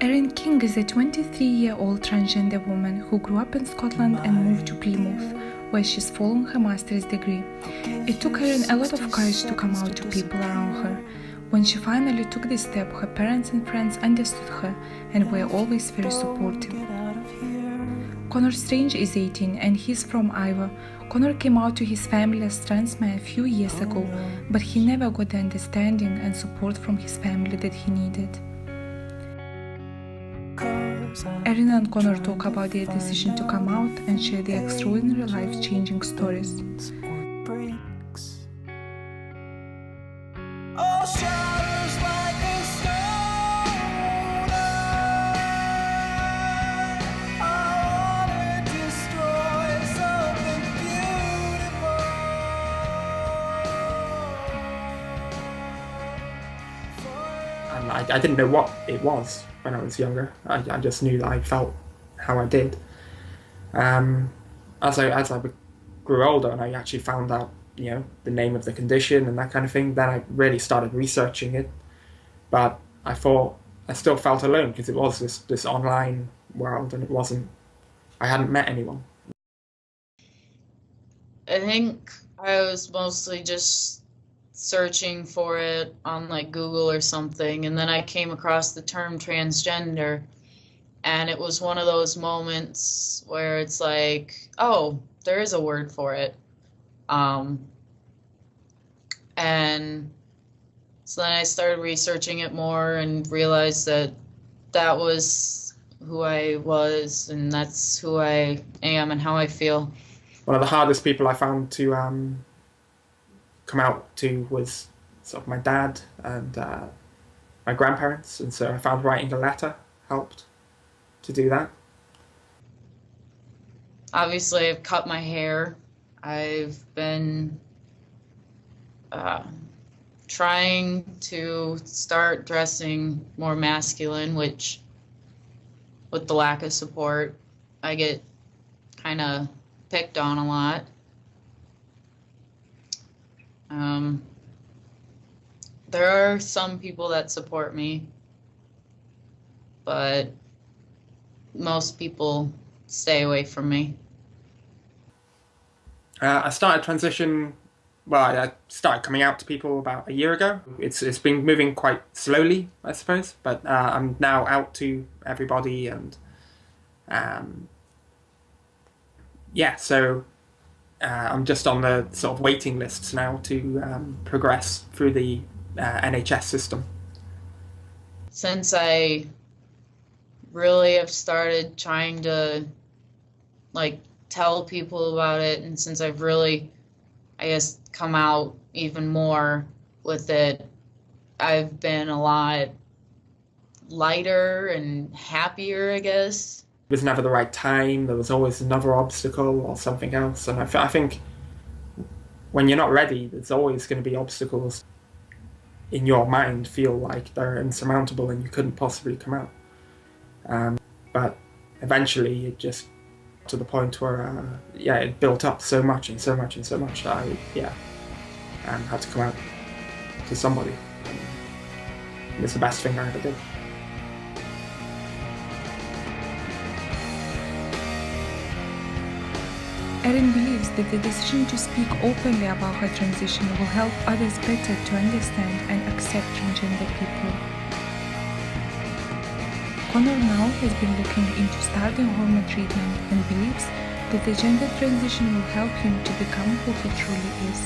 Erin King is a 23-year-old transgender woman who grew up in Scotland and moved to Plymouth, where she's following her master's degree. It took Erin a lot of courage to come out to people around her. When she finally took this step, her parents and friends understood her and were always very supportive. Connor Strange is 18 and he's from Iowa. Connor came out to his family as trans man a few years ago, but he never got the understanding and support from his family that he needed. Erin and Connor talk about their decision to come out and share their extraordinary life-changing stories. I didn't know what it was when I was younger. I just knew that I felt how I did. As I grew older and I actually found out, the name of the condition and that kind of thing, then I really started researching it. But I thought I still felt alone because it was this online world and I hadn't met anyone. I think I was mostly just searching for it on like Google or something, and then I came across the term transgender, and it was one of those moments where it's like, oh, there is a word for it. And so then I started researching it more and realized that that was who I was, and that's who I am and how I feel. One of the hardest people I found to come out to was sort of my dad and my grandparents, and so I found writing a letter helped to do that. Obviously, I've cut my hair. I've been trying to start dressing more masculine, which with the lack of support, I get kind of picked on a lot. There are some people that support me, but most people stay away from me. I started I started coming out to people about a year ago. It's been moving quite slowly, I suppose, but I'm now out to everybody, and so I'm just on the sort of waiting lists now to progress through the NHS system. Since I really have started trying to tell people about it, and since I've really, I guess, come out even more with it, I've been a lot lighter and happier, I guess. It was never the right time. There was always another obstacle or something else, and I think when you're not ready, there's always going to be obstacles in your mind feel like they're insurmountable and you couldn't possibly come out. But eventually it just to the point where it built up so much and so much and so much that I had to come out to somebody. And it's the best thing I ever did. Erin believes that the decision to speak openly about her transition will help others better to understand and accept transgender people. Connor now has been looking into starting hormone treatment and believes that the gender transition will help him to become who he truly is.